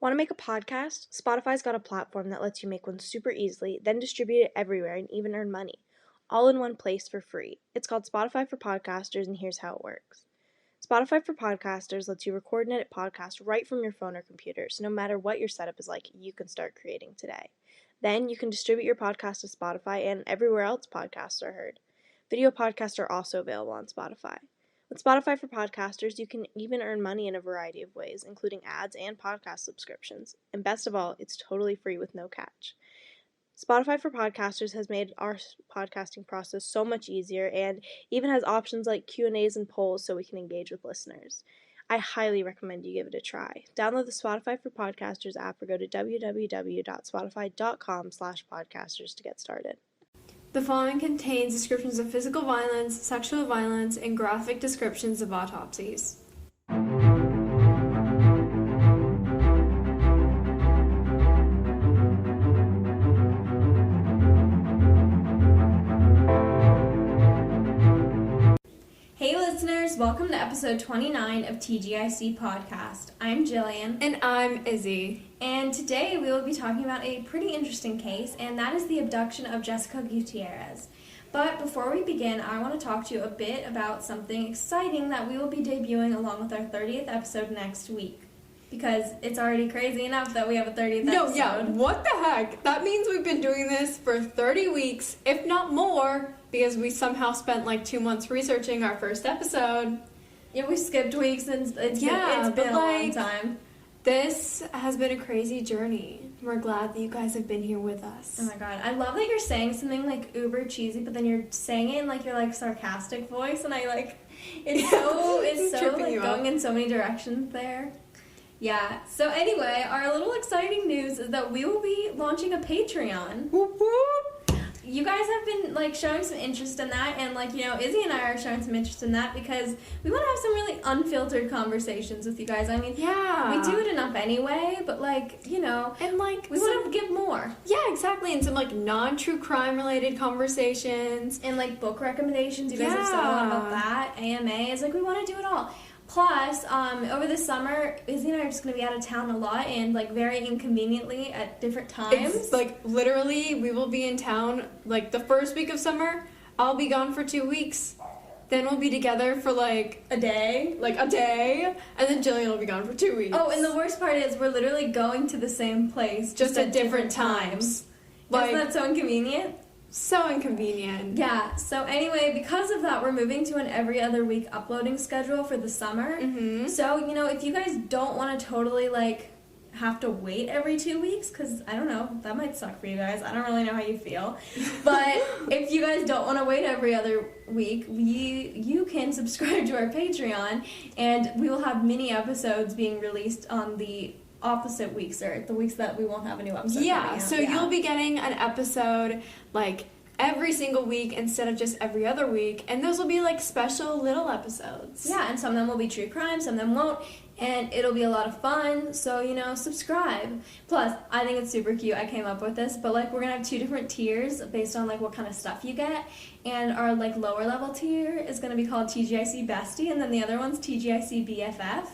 Want to make a podcast? Spotify's got a platform that lets you make one super easily, then distribute it everywhere and even earn money, all in one place for free. It's called Spotify for Podcasters, and here's how it works. Spotify for Podcasters lets you record and edit podcasts right from your phone or computer, so no matter what your setup is like, you can start creating today. Then you can distribute your podcast to Spotify and everywhere else podcasts are heard. Video podcasts are also available on Spotify. With Spotify for Podcasters, you can even earn money in a variety of ways, including ads and podcast subscriptions. And best of all, it's totally free with no catch. Spotify for Podcasters has made our podcasting process so much easier and even has options like Q&As and polls so we can engage with listeners. I highly recommend you give it a try. Download the Spotify for Podcasters app or go to www.spotify.com/podcasters to get started. The following contains descriptions of physical violence, sexual violence, and graphic descriptions of autopsies. Hey listeners, welcome to episode 29 of TGIC Podcast. I'm Jillian. And I'm Izzy. And today we will be talking about a pretty interesting case, and that is the abduction of Jessica Guitierrez. But before we begin, I want to talk to you a bit about something exciting that we will be debuting along with our 30th episode next week. Because it's already crazy enough that we have a 30th episode. What the heck? That means we've been doing this for 30 weeks, if not more, because we somehow spent like 2 months researching our first episode. Yeah, we skipped weeks and it's been a long time. This has been a crazy journey. We're glad that you guys have been here with us. Oh my god, I love that you're saying something like uber cheesy, but then you're saying it in like your like sarcastic voice, and I like it's so like going in so many directions there. Yeah. So anyway, our little exciting news is that we will be launching a Patreon. Whoop whoop. You guys have been like showing some interest in that, and like, you know, Izzy and I are showing some interest in that because we want to have some really unfiltered conversations with you guys. I mean, yeah, we do it enough anyway, but like, you know, and like we want to give more. Yeah, exactly, and some like non-true crime related conversations and like book recommendations. You guys have said a lot about that. AMAs, like we want to do it all. Plus, over the summer, Izzy and I are just going to be out of town a lot and, like, very inconveniently at different times. It's, like, literally, we will be in town, like, the first week of summer, I'll be gone for 2 weeks. Then we'll be together for, like, a day. And then Jillian will be gone for 2 weeks. Oh, and the worst part is we're literally going to the same place. Just at different times. Like, isn't that so inconvenient? So inconvenient. Yeah, so anyway, because of that, we're moving to an every other week uploading schedule for the summer. Mm-hmm. So, you know, if you guys don't want to totally, like, have to wait every 2 weeks, because, I don't know, that might suck for you guys. I don't really know how you feel. But if you guys don't want to wait every other week, you can subscribe to our Patreon, and we will have mini episodes being released on the opposite weeks, or the weeks that we won't have a new episode. Yeah, so you'll be getting an episode like every single week instead of just every other week, and those will be like special little episodes. Yeah, and some of them will be true crime, some of them won't, and it'll be a lot of fun, so, you know, subscribe. Plus, I think it's super cute, I came up with this, but like we're gonna have 2 different tiers based on like what kind of stuff you get, and our like lower level tier is gonna be called TGIC Bestie, and then the other one's TGIC BFF.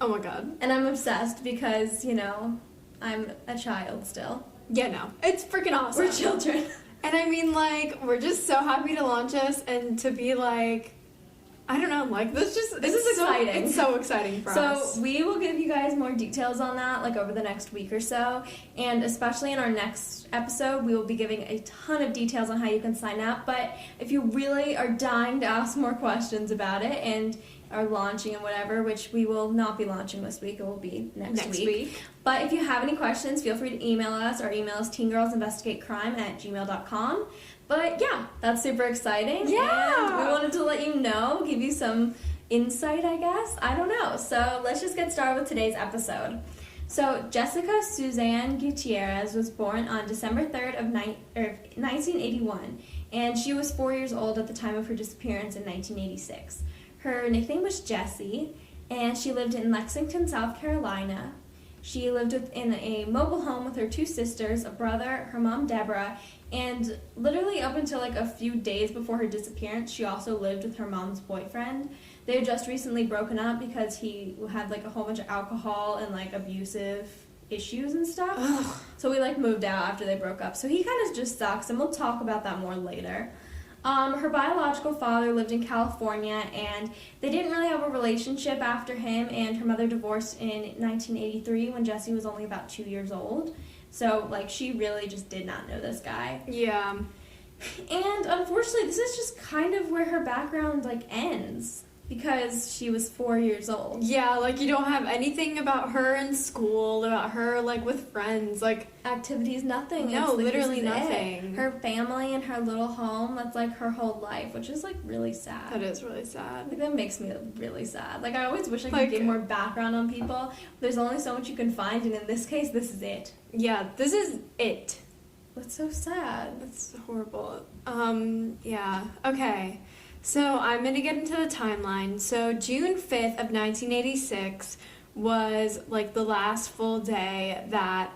Oh my god. And I'm obsessed because, you know, I'm a child still. Yeah, no. It's freaking awesome. We're children. And I mean, like, we're just so happy to launch us and to be like, I don't know, like, this is exciting. It's so exciting for us. So we will give you guys more details on that, like, over the next week or so. And especially in our next episode, we will be giving a ton of details on how you can sign up. But if you really are dying to ask more questions about it and are launching and whatever, which we will not be launching this week, it will be next week. But if you have any questions, feel free to email us. Our email is teengirlsinvestigatecrime@gmail.com. But yeah, that's super exciting. Yeah. And we wanted to let you know, give you some insight, I guess. I don't know. So let's just get started with today's episode. So Jessica Suzanne Guitierrez was born on December 3rd of 1981, and she was 4 years old at the time of her disappearance in 1986. Her nickname was Jessie, and she lived in Lexington, South Carolina. She lived in a mobile home with her 2 sisters, a brother, her mom Deborah, and literally up until like a few days before her disappearance, she also lived with her mom's boyfriend. They had just recently broken up because he had like a whole bunch of alcohol and like abusive issues and stuff. Ugh. So we, like, moved out after they broke up. So he kind of just sucks, and we'll talk about that more later. Her biological father lived in California, and they didn't really have a relationship after him, and her mother divorced in 1983 when Jessie was only about 2 years old. So, like, she really just did not know this guy. Yeah. And unfortunately, this is just kind of where her background, like, ends. Because she was 4 years old. Yeah, like, you don't have anything about her in school, about her, like, with friends, like... Activities, nothing. No, like, literally nothing. Her family and her little home, that's, like, her whole life, which is, like, really sad. That is really sad. Like, that makes me really sad. Like, I always wish I could give more background on people. There's only so much you can find, and in this case, this is it. Yeah, this is it. That's so sad. That's horrible. Yeah. Okay. So I'm going to get into the timeline. So June 5th of 1986 was, like, the last full day that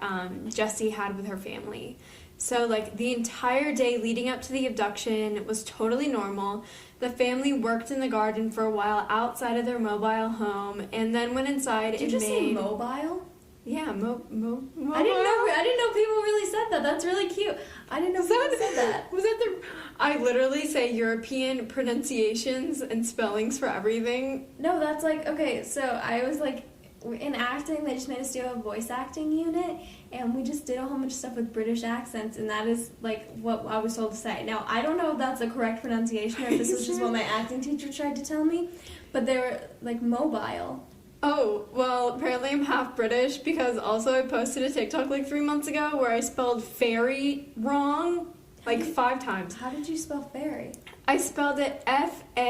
Jessie had with her family. So, like, the entire day leading up to the abduction was totally normal. The family worked in the garden for a while outside of their mobile home, and then went inside. Did you just say mobile? Yeah, mobile. I didn't know people really said that. That's really cute. I didn't know people said that. Was that the... I literally say European pronunciations and spellings for everything. No, that's like, okay, so I was like, in acting, they just made us do a voice acting unit, and we just did a whole bunch of stuff with British accents, and that is, like, what I was told to say. Now, I don't know if that's the correct pronunciation, or if this was just what my acting teacher tried to tell me, but they were, like, mobile. Oh, well, apparently I'm half British, because also I posted a TikTok, like, 3 months ago where I spelled fairy wrong, like, 5 times. How did you spell fairy? I spelled it F-A-I-R-I-E,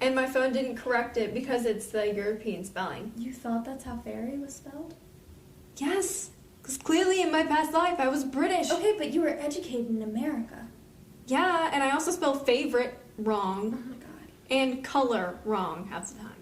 and my phone didn't correct it because it's the European spelling. You thought that's how fairy was spelled? Yes, because clearly in my past life I was British. Okay, but you were educated in America. Yeah, and I also spelled favorite wrong. Oh my god. And color wrong half the time.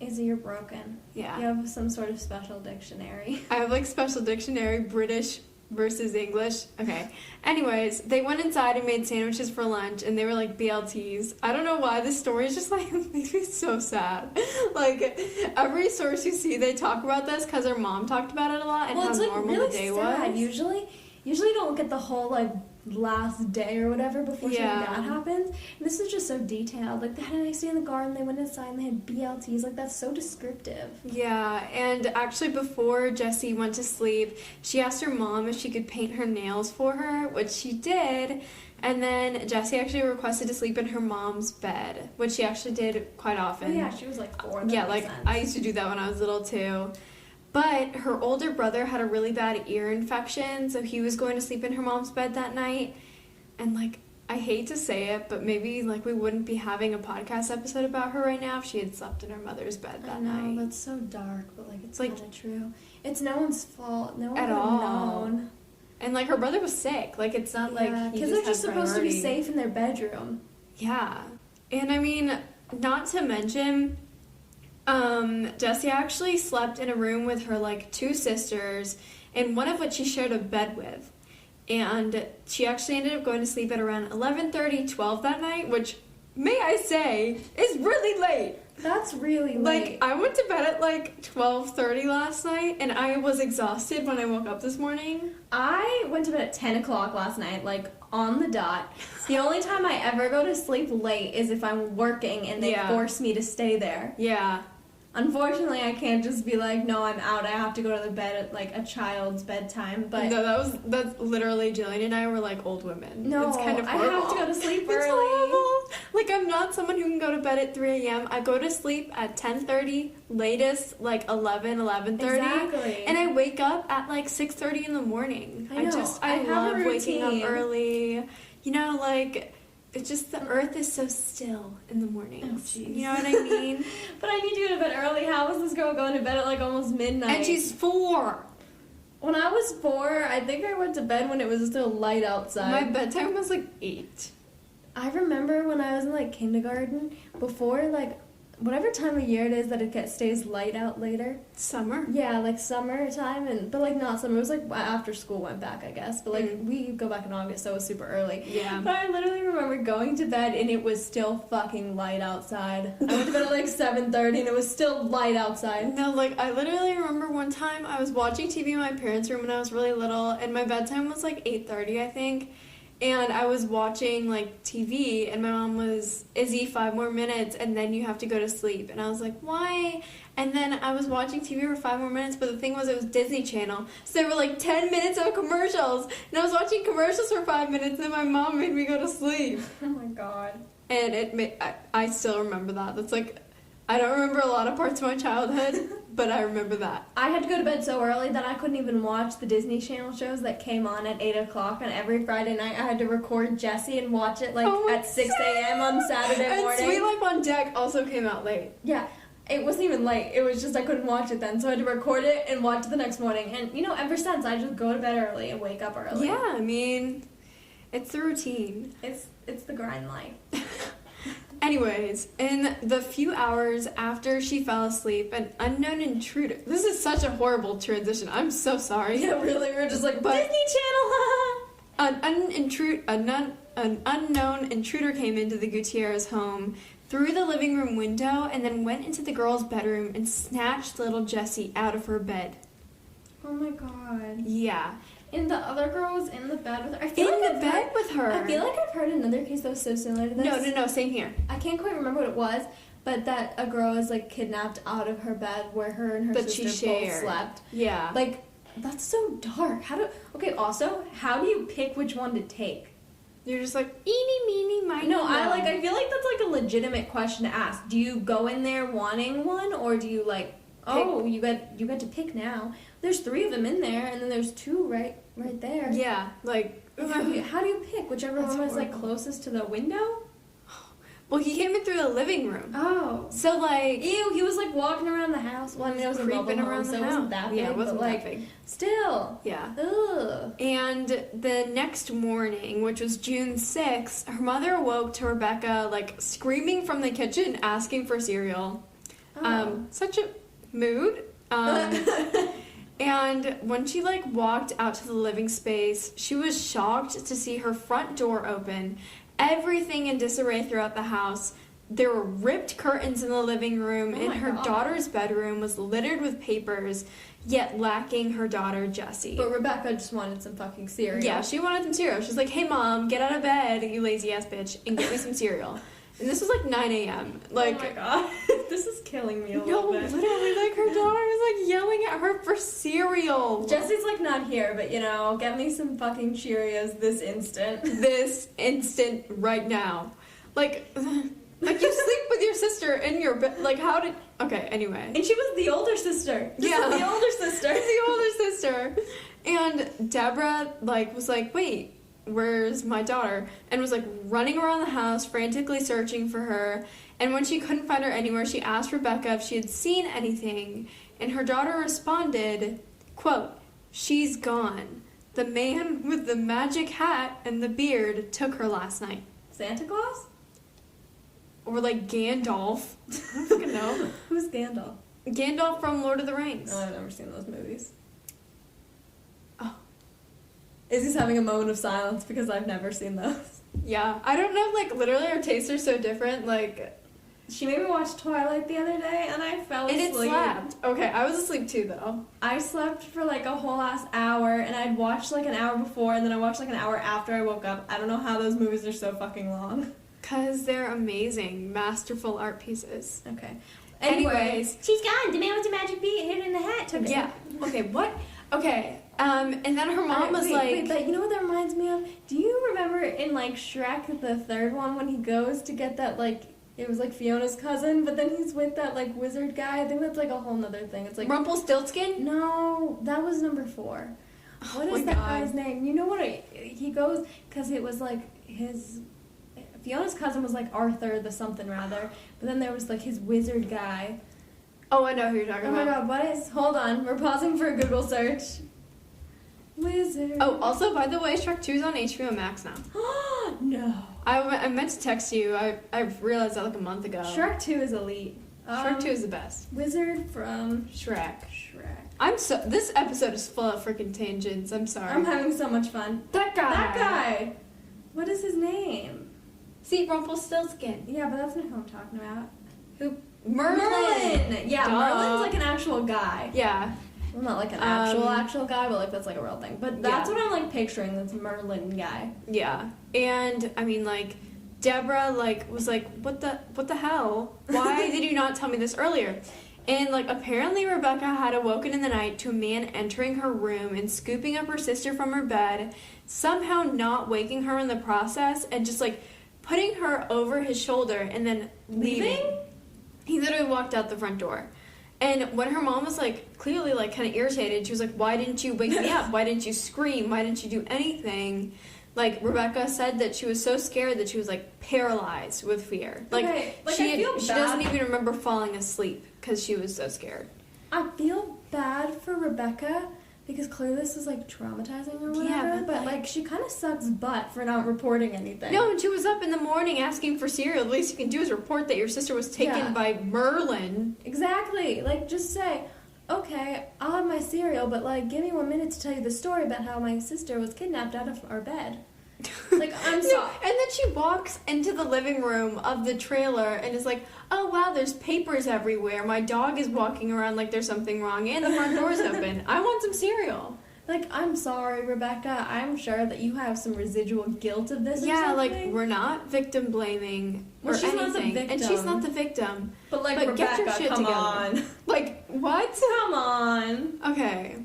Izzy, you're broken. Yeah. You have some sort of special dictionary. I have, like, special dictionary, British versus English. Okay. Anyways, they went inside and made sandwiches for lunch, and they were, like, BLTs. I don't know why this story is just, like, makes me so sad. Like, every source you see, they talk about this because their mom talked about it a lot and how it's, like, normal really the day sad. was. Usually you don't get the whole, like, last day or whatever before something bad happens. And this is just so detailed. Like, they had a nice day in the garden, they went inside and they had BLTs. Like, that's so descriptive. Yeah, and actually before Jessie went to sleep, she asked her mom if she could paint her nails for her, which she did. And then Jessie actually requested to sleep in her mom's bed, which she actually did quite often. Oh, yeah, she was like 4. Yeah, like, I used to do that when I was little too. But her older brother had a really bad ear infection, so he was going to sleep in her mom's bed that night. And, like, I hate to say it, but maybe, like, we wouldn't be having a podcast episode about her right now if she had slept in her mother's bed that night. That's so dark, but, like, it's like, kind of true. It's no one's fault. No one at would have all. known. And, like, her brother was sick. Like, it's not like he kids just are just had supposed to be priority. safe in their bedroom. Yeah. And, I mean, not to mention... Jessie actually slept in a room with her, like, 2 sisters, and one of which she shared a bed with. And she actually ended up going to sleep at around 11:30, 12 that night, which, may I say, is really late. That's really Like, late. I went to bed at, like, 12:30 last night, and I was exhausted when I woke up this morning. I went to bed at 10 o'clock last night, like, on the dot. The only time I ever go to sleep late is if I'm working and they force me to stay there. Yeah. Unfortunately, I can't just be like, no, I'm out. I have to go to the bed at, like, a child's bedtime. But No, that's literally, Jillian and I were like old women. No, it's kind of horrible. I have to go to sleep It's early. horrible. Like, I'm not someone who can go to bed at 3 a.m. I go to sleep at 10:30, latest, like, 11:30. Exactly. And I wake up at, like, 6:30 in the morning. I know. I love have a waking up routine. early. You know, like... It's just the earth is so still in the mornings. Oh, jeez. You know what I mean? But I need to go to bed early. How is this girl going to bed at, like, almost midnight? And she's 4. When I was 4, I think I went to bed when it was still light outside. My bedtime was, like, 8. I remember when I was in, like, kindergarten, before, like, whatever time of year it is that it stays light out later. Summer? Yeah, like summertime, but like not summer. It was like after school went back, I guess. But like we go back in August, so it was super early. Yeah. But I literally remember going to bed and it was still fucking light outside. I went to bed at like 7:30 and it was still light outside. No, like I literally remember one time I was watching TV in my parents' room when I was really little, and my bedtime was like 8:30, I think. And I was watching, like, TV, and my mom was, Izzy, 5 more minutes, and then you have to go to sleep. And I was like, why? And then I was watching TV for 5 more minutes, but the thing was, it was Disney Channel. So there were, like, 10 minutes of commercials. And I was watching commercials for 5 minutes, and my mom made me go to sleep. Oh, my God. And I still remember that. That's, like, I don't remember a lot of parts of my childhood, but I remember that. I had to go to bed so early that I couldn't even watch the Disney Channel shows that came on at 8 o'clock on every Friday night. I had to record Jessie and watch it at 6 a.m. on Saturday morning. And Sweet Life on Deck also came out late. Yeah, it wasn't even late. It was just I couldn't watch it then, so I had to record it and watch it the next morning. And, ever since, I just go to bed early and wake up early. Yeah, I mean, it's the routine. It's the grind life. Anyways, in the few hours after she fell asleep, an unknown intruder... This is such a horrible transition. I'm so sorry. Yeah, really, we're just like, Disney Channel, An unknown intruder came into the Guitierrez home through the living room window and then went into the girl's bedroom and snatched little Jessie out of her bed. Oh my God. Yeah. And the other girl was in the bed with her. With her. I feel like I've heard another case that was so similar to this. No, same here. I can't quite remember what it was, but that a girl was like kidnapped out of her bed where her and her sister both slept. Yeah. Like, that's so dark. Also, how do you pick which one to take? You're just like, eeny, meeny, miny, No, I feel like that's like a legitimate question to ask. Do you go in there wanting one, or do you like, you get to pick now? There's 3 of them in there, and then there's 2 right there. Yeah, like... How do you pick? Whichever one was like closest to the window? Well, he came in through the living room. Oh. So, like... Ew, he was like walking around the house. Well, I mean, it was a mobile home, so it wasn't that big. Yeah, it wasn't but, that big. Still. Yeah. Ugh. And the next morning, which was June 6th, her mother awoke to Rebecca, like, screaming from the kitchen, asking for cereal. Oh. Such a mood. And when she, like, walked out to the living space, she was shocked to see her front door open, everything in disarray throughout the house. There were ripped curtains in the living room, and her daughter's bedroom was littered with papers, yet lacking her daughter, Jessie. But Rebecca just wanted some fucking cereal. Yeah, she wanted some cereal. She's like, hey, Mom, get out of bed, you lazy-ass bitch, and get me some cereal. And this was like 9 a.m. Like, oh my God. This is killing me a little bit. No, literally, like, her daughter was, like, yelling at her for cereal. Jesse's, like, not here, but, get me some fucking Cheerios this instant. This instant, right now. Like, you sleep with your sister in your bed. Like, how did... Okay, anyway. And she was the older sister. The older sister. And Deborah, like, was like, wait... where's my daughter? And was like running around the house, frantically searching for her. And when she couldn't find her anywhere, she asked Rebecca if she had seen anything. And her daughter responded, quote, "She's gone. The man with the magic hat and the beard took her last night." Santa Claus? Or like Gandalf. I don't fucking know. Who's Gandalf? Gandalf from Lord of the Rings. Oh, I've never seen those movies. Izzy's having a moment of silence because I've never seen those. Yeah. I don't know, like, literally our tastes are so different, like... She made me watch Twilight the other day, and I fell asleep. And it slapped. Okay, I was asleep too, though. I slept for, like, a whole ass hour, and I'd watched, like, an hour before, and then I watched, like, an hour after I woke up. I don't know how those movies are so fucking long. Because they're amazing, masterful art pieces. Okay. Anyways. She's gone. The man with the magic beard hid in the hat took it. Yeah. Okay, what? Okay. And then her mom was like... Wait, but you know what that reminds me of? Do you remember in, like, Shrek, the third one, when he goes to get that, like, it was, like, Fiona's cousin, but then he's with that, like, wizard guy? I think that's, like, a whole nother thing. It's, like... Rumpelstiltskin? No, that was number 4. What is that guy's name? You know what? He goes... Because it was, like, his... Fiona's cousin was, like, Arthur the something, rather. But then there was, like, his wizard guy. Oh, I know who you're talking about. Oh, my God, what is... Hold on. We're pausing for a Google search. Wizard. Oh, also, by the way, Shrek 2 is on HBO Max now. No. I meant to text you. I realized that like a month ago. Shrek 2 is elite. Shrek 2 is the best. Wizard from Shrek. Shrek. This episode is full of freaking tangents. I'm sorry. I'm having so much fun. That guy. That guy. What is his name? See, Rumpelstiltskin. Yeah, but that's not who I'm talking about. Who? Merlin. Yeah, Duh. Merlin's like an actual guy. Yeah. Well, not like an actual guy, but like that's like a real thing. But that's Yeah. what I'm like picturing. That's Merlin guy. Yeah. And I mean, like, Deborah like was like, what the hell? Why did you not tell me this earlier? And like apparently Rebecca had awoken in the night to a man entering her room and scooping up her sister from her bed, somehow not waking her in the process, and just like putting her over his shoulder and then leaving. He literally walked out the front door. And when her mom was like clearly like kind of irritated, she was like, why didn't you wake me up? Why didn't you scream? Why didn't you do anything? Like, Rebecca said that she was so scared that she was like paralyzed with fear. Like, Okay, like, she I feel she bad. doesn't even remember falling asleep because she was so scared. I feel bad for Rebecca because clearly this was like traumatizing or whatever. Yeah, but like she kind of sucks butt for not reporting anything. No, and she was up in the morning asking for cereal. The least you can do is report that your sister was taken Yeah. by Merlin. Exactly. Like, just say, okay, I'll have my cereal, but like, give me 1 minute to tell you the story about how my sister was kidnapped out of our bed. Like, I'm No, sorry. and then she walks into the living room of the trailer and is like, oh wow, there's papers everywhere. My dog is walking around like there's something wrong and the front door's open. I want some cereal. Like, I'm sorry, Rebecca. I'm sure that you have some residual guilt of this. Yeah, or like, something. we're not victim blaming or Well, she's not the anything. And she's victim. not the victim. But like, But Rebecca, get your shit come together. on. Like, what? Come on. Okay.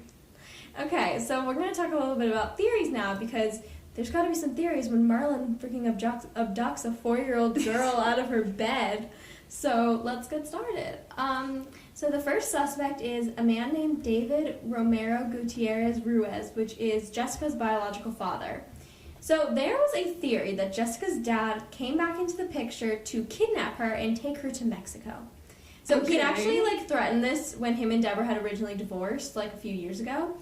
Okay, so we're gonna talk a little bit about theories now because there's got to be some theories when Merlin freaking abducts a 4-year-old girl out of her bed. So let's get started. So the first suspect is a man named David Romero Guitierrez Ruiz, which is Jessica's biological father. So there was a theory that Jessica's dad came back into the picture to kidnap her and take her to Mexico. So he'd Okay. actually like threatened this when him and Deborah had originally divorced like a few years ago.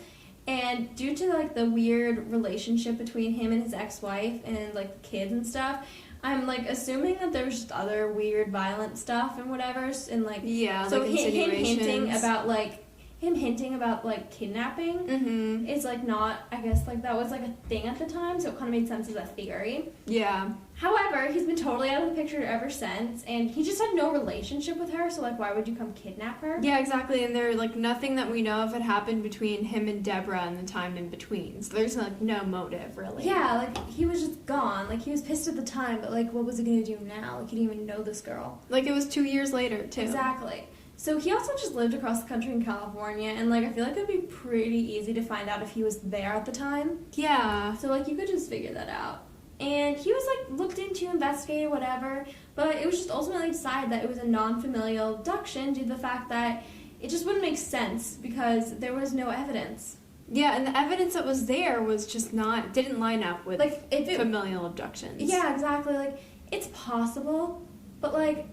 And due to like the weird relationship between him and his ex-wife and like the kids and stuff, I'm like assuming that there was just other weird violent stuff and whatever, and like Yeah, so like him insinuations. hinting about like kidnapping Mm-hmm. is like not, I guess like that was like a thing at the time, so it kind of made sense as a theory. Yeah. However, he's been totally out of the picture ever since, and he just had no relationship with her, so like why would you come kidnap her? Yeah, exactly. And there, like, nothing that we know of had happened between him and Deborah and the time in between. So there's, like, no motive, really. Yeah, like he was just gone. Like he was pissed at the time, but like what was he gonna do now? Like he didn't even know this girl. Like, it was 2 years later, too. Exactly. So he also just lived across the country in California, and like I feel like it'd be pretty easy to find out if he was there at the time. Yeah. So like you could just figure that out. And he was like looked into, investigated, whatever, but it was just ultimately decided that it was a non-familial abduction due to the fact that it just wouldn't make sense because there was no evidence. Yeah, and the evidence that was there was just didn't line up with Like if it familial abductions. Yeah, exactly. Like, it's possible, but, like,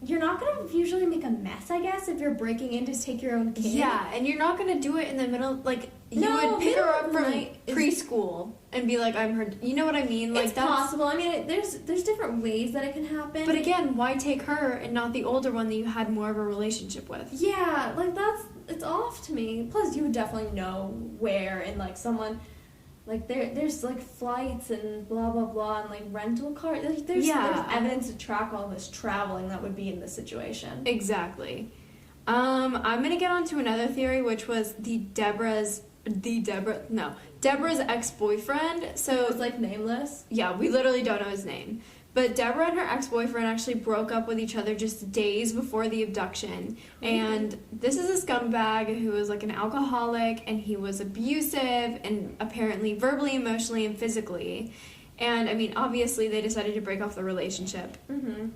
you're not going to usually make a mess, I guess, if you're breaking in to take your own kid. Yeah, and you're not going to do it in the middle, like, you No, would pick her middle up of the from night is- preschool and be like, I'm her, you know what I mean? Like, It's possible. I mean, there's different ways that it can happen. But again, why take her and not the older one that you had more of a relationship with? Yeah, like, it's off to me. Plus, you would definitely know where and, like, someone... Like, there's, like, flights and blah, blah, blah, and, like, rental cars. There's evidence to track all this traveling that would be in this situation. Exactly. I'm going to get on to another theory, which was Deborah's ex-boyfriend. So It's, like, nameless. yeah, we literally don't know his name. But Deborah and her ex-boyfriend actually broke up with each other just days before the abduction. And this is a scumbag who was like an alcoholic, and he was abusive and apparently verbally, emotionally, and physically. And I mean, obviously they decided to break off the relationship. Mm-hmm.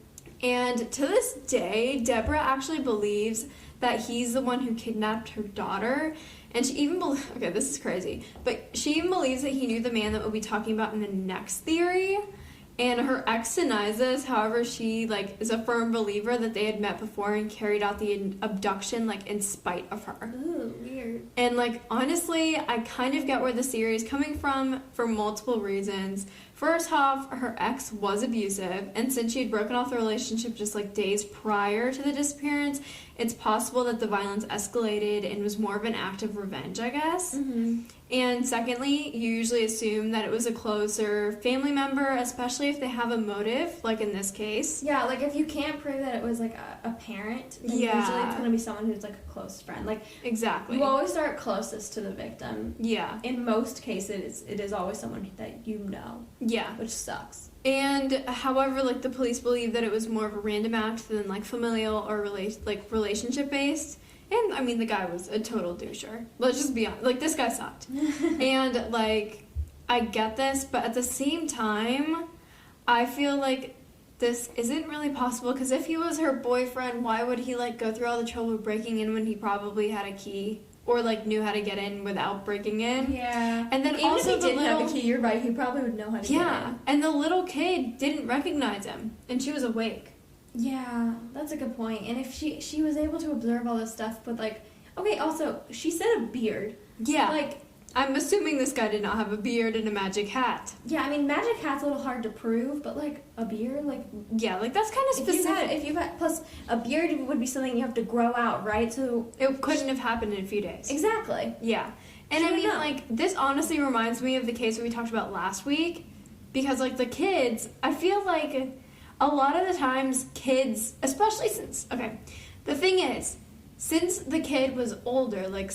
And to this day, Deborah actually believes that he's the one who kidnapped her daughter. And she even okay, this is crazy, but she even believes that he knew the man that we'll be talking about in the next theory. And her ex denies this. However, she like is a firm believer that they had met before and carried out the abduction like in spite of her. Ooh, weird. And like honestly, I kind of get where the theory is coming from for multiple reasons. First off, her ex was abusive, and since she had broken off the relationship just like days prior to the disappearance, it's possible that the violence escalated and was more of an act of revenge, I guess. Mm-hmm. And secondly, you usually assume that it was a closer family member, especially if they have a motive, like in this case. Yeah, like if you can't prove that it was like a parent, then usually it's going to be someone who's like a close friend. Like, exactly. You always start closest to the victim. Yeah. In most cases, it is always someone that you know. Yeah. Which sucks. And however, like the police believe that it was more of a random act than like familial or relationship based. And I mean, the guy was a total doucher. Let's just be honest. Like, this guy sucked. And like, I get this, but at the same time, I feel like this isn't really possible, because if he was her boyfriend, why would he like go through all the trouble of breaking in when he probably had a key? Or like knew how to get in without breaking in. Yeah. And then even also if he didn't have a key, you're right, he probably would know how to get in. Yeah. And the little kid didn't recognize him, and she was awake. Yeah, that's a good point. And if she was able to observe all this stuff, but like, okay, also she said a beard. Yeah. Like, I'm assuming this guy did not have a beard and a magic hat. Yeah, I mean, magic hat's a little hard to prove, but like a beard, like, yeah, like that's kind of specific. If you've had, plus a beard would be something you have to grow out, right? So it couldn't have happened in a few days. Exactly. Yeah. And I mean, like, this honestly reminds me of the case that we talked about last week, because like the kids, I feel like a lot of the times kids, especially the thing is, since the kid was older, like,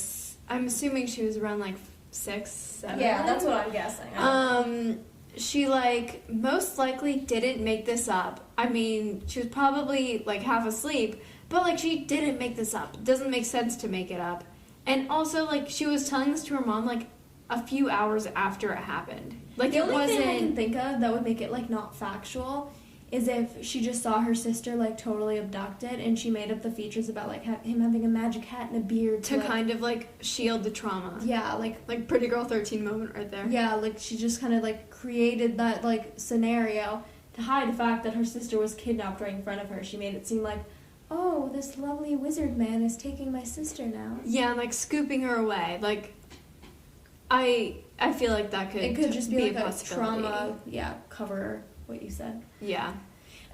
I'm assuming she was around like 6, 7. Yeah, that's what I'm guessing. She like most likely didn't make this up. I mean, she was probably like half asleep, but like she didn't make this up. It doesn't make sense to make it up. And also, like, she was telling this to her mom like a few hours after it happened. Like, the it only wasn't. thing I can think of that would make it like not factual is if she just saw her sister like totally abducted and she made up the features about like him having a magic hat and a beard to kind of like shield the trauma. Yeah, like Pretty Girl 13 moment right there. Yeah, like she just kind of like created that like scenario to hide the fact that her sister was kidnapped right in front of her. She made it seem like, oh, this lovely wizard man is taking my sister now. Yeah, and like scooping her away. Like, I feel like that could just be like a a trauma. Yeah, cover what you said. Yeah.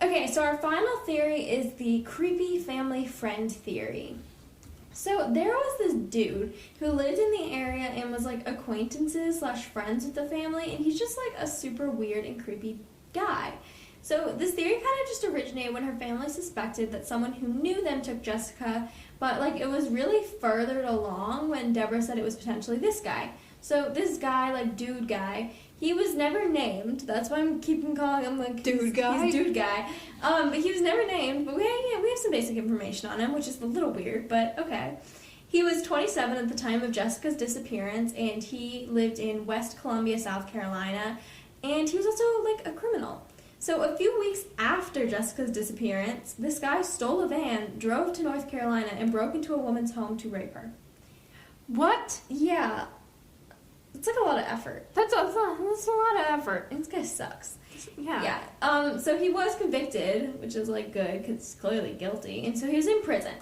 Okay, so our final theory is the creepy family friend theory. So there was this dude who lived in the area and was like acquaintances / friends with the family, and he's just like a super weird and creepy guy. So this theory kind of just originated when her family suspected that someone who knew them took Jessica, but like it was really furthered along when Deborah said it was potentially this guy. So this guy, like dude guy, he was never named. That's why I'm keeping calling him like dude guy. He's dude guy. But he was never named. But we have some basic information on him, which is a little weird, but okay. He was 27 at the time of Jessica's disappearance, and he lived in West Columbia, South Carolina, and he was also like a criminal. So a few weeks after Jessica's disappearance, this guy stole a van, drove to North Carolina, and broke into a woman's home to rape her. What? Yeah. It's like a lot of effort. That's a lot of effort. This guy sucks. Yeah. Yeah. So he was convicted, which is like good because he's clearly guilty, and so he was in prison.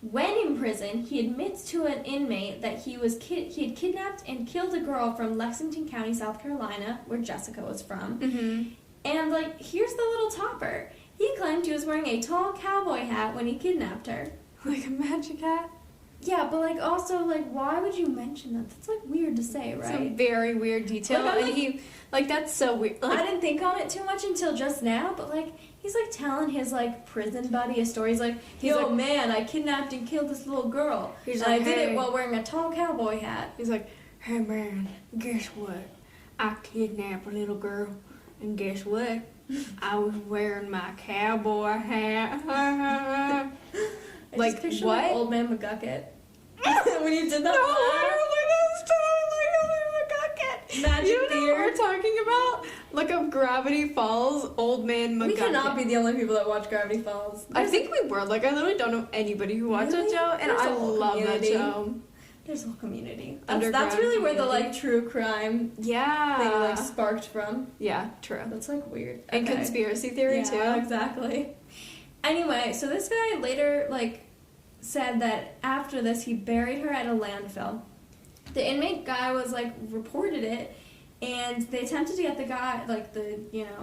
When in prison, he admits to an inmate that he had kidnapped and killed a girl from Lexington County, South Carolina, where Jessica was from. Mm-hmm. And like, here's the little topper. He claimed he was wearing a tall cowboy hat when he kidnapped her. Like a magic hat? Yeah, but like also like, why would you mention that? That's like weird to say, right? It's a very weird detail, like, and he that's so weird. Like, I didn't think on it too much until just now, but like he's like telling his like prison buddy a story. He's like, yo man, I kidnapped and killed this little girl. He's and like, I did hey. it while wearing a tall cowboy hat. He's like, hey man, guess what? I kidnapped a little girl, and guess what? I was wearing my cowboy hat. I like, just picture what? like old man McGucket. When you did that Magic you know beard. what we're talking about? Look up Gravity Falls, Old Man McGucket. We cannot be the only people that watch Gravity Falls. I think we were. Like, I literally don't know anybody who watched that show, and I love that show. There's a whole community. Underground That's really where the community. like true crime thing like sparked from. Yeah, true. That's like weird. And Okay. conspiracy theory too. Exactly. Anyway, so this guy later like said that after this he buried her at a landfill. The inmate guy was like reported it, And they attempted to get the guy, like the,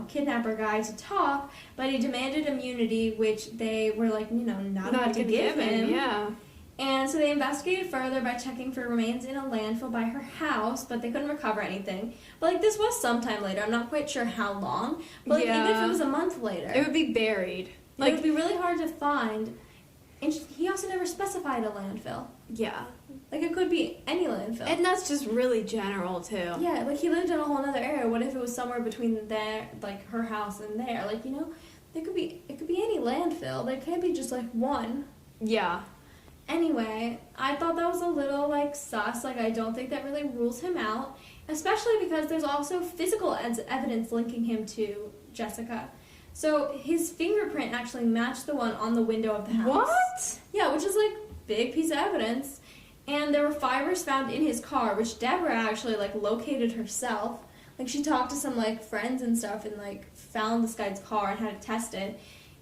kidnapper guy to talk, but he demanded immunity, which they were like, not going to give him. Yeah. And so they investigated further by checking for remains in a landfill by her house, but they couldn't recover anything. But, like, this was sometime later. I'm not quite sure how long. But, even if it was a month later. It would be buried. It would be really hard to find. And he also never specified a landfill. Yeah. Like, it could be any landfill. And that's just really general, too. Yeah, like, he lived in a whole other area. What if it was somewhere between there, like, her house and there? Like, it could be any landfill. There can't be just, like, one. Yeah. Anyway, I thought that was a little, like, sus. Like, I don't think that really rules him out. Especially because there's also physical evidence linking him to Jessica. So his fingerprint actually matched the one on the window of the house. What? Yeah, which is, like, big piece of evidence. And there were fibers found in his car, which Deborah actually, like, located herself. Like, she talked to some, like, friends and stuff and, like, found this guy's car and had it tested.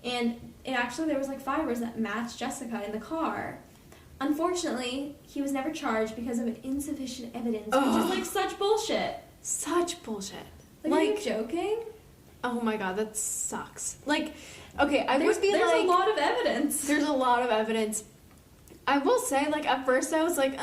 And there was, like, fibers that matched Jessica in the car. Unfortunately, he was never charged because of insufficient evidence, which is, like, such bullshit. Such bullshit. Like, are you joking? Oh my god, that sucks. Like, okay, there's a lot of evidence. There's a lot of evidence. I will say, like, at first I was like,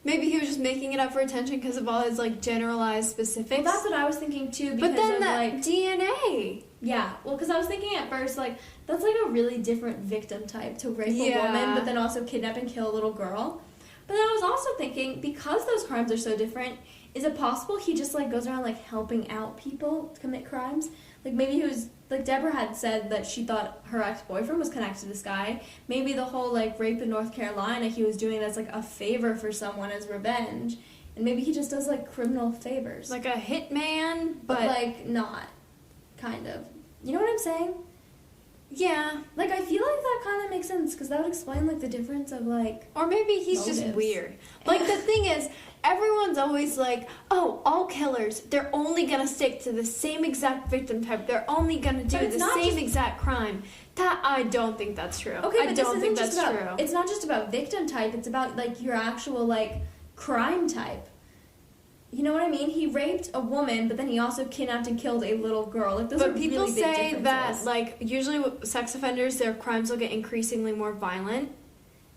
maybe he was just making it up for attention because of all his, like, generalized specifics. Well, that's what I was thinking, too, because but then of, that like... DNA. Yeah, well, because I was thinking at first, like, that's, like, a really different victim type to rape a woman, but then also kidnap and kill a little girl. But then I was also thinking, because those crimes are so different, is it possible he just, like, goes around, like, helping out people to commit crimes? Like, maybe he was... Like, Deborah had said that she thought her ex-boyfriend was connected to this guy. Maybe the whole, like, rape in North Carolina, he was doing it as, like, a favor for someone as revenge. And maybe he just does, like, criminal favors. Like a hitman, but like, not. Kind of. You know what I'm saying? Yeah. Like, I feel like that kind of makes sense, because that would explain, like, the difference of, like... Or maybe he's motives. just weird. Like, the thing is, everyone's always like, oh, all killers, they're only gonna stick to the same exact victim type. They're only gonna do the same exact crime. That, I don't think that's true. Okay, but I don't think that's true. It's not just about victim type, it's about, like, your actual, like, crime type. You know what I mean? He raped a woman, but then he also kidnapped and killed a little girl. Like, those are really big differences. But people say that, like, usually with sex offenders, their crimes will get increasingly more violent,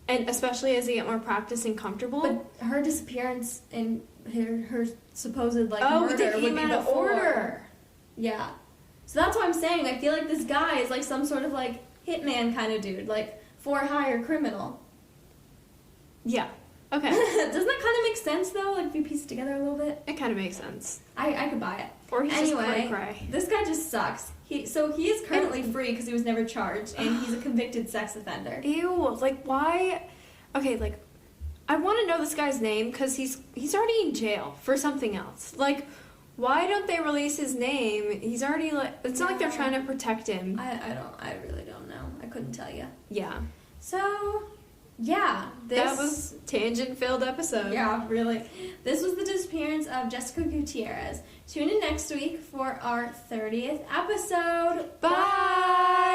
and especially as they get more practiced and comfortable. But her disappearance and her supposed, like, murder would be before. Order. Yeah. So that's what I'm saying. I feel like this guy is, like, some sort of, like, hitman kind of dude, like, for hire criminal. Yeah. Okay. Doesn't that kind of make sense, though? Like, if you piece it together a little bit? It kind of makes sense. I could buy it. Or he's just cray-cray. This guy just sucks. He is currently free because he was never charged, and he's a convicted sex offender. Ew. Like, why? Okay, like, I want to know this guy's name because he's already in jail for something else. Like, why don't they release his name? He's already, like, it's not like they're trying to protect him. I really don't know. I couldn't tell you. Yeah. So... yeah, that was tangent-filled episode. Yeah, really. This was the disappearance of Jessica Guitierrez. Tune in next week for our 30th episode. Bye!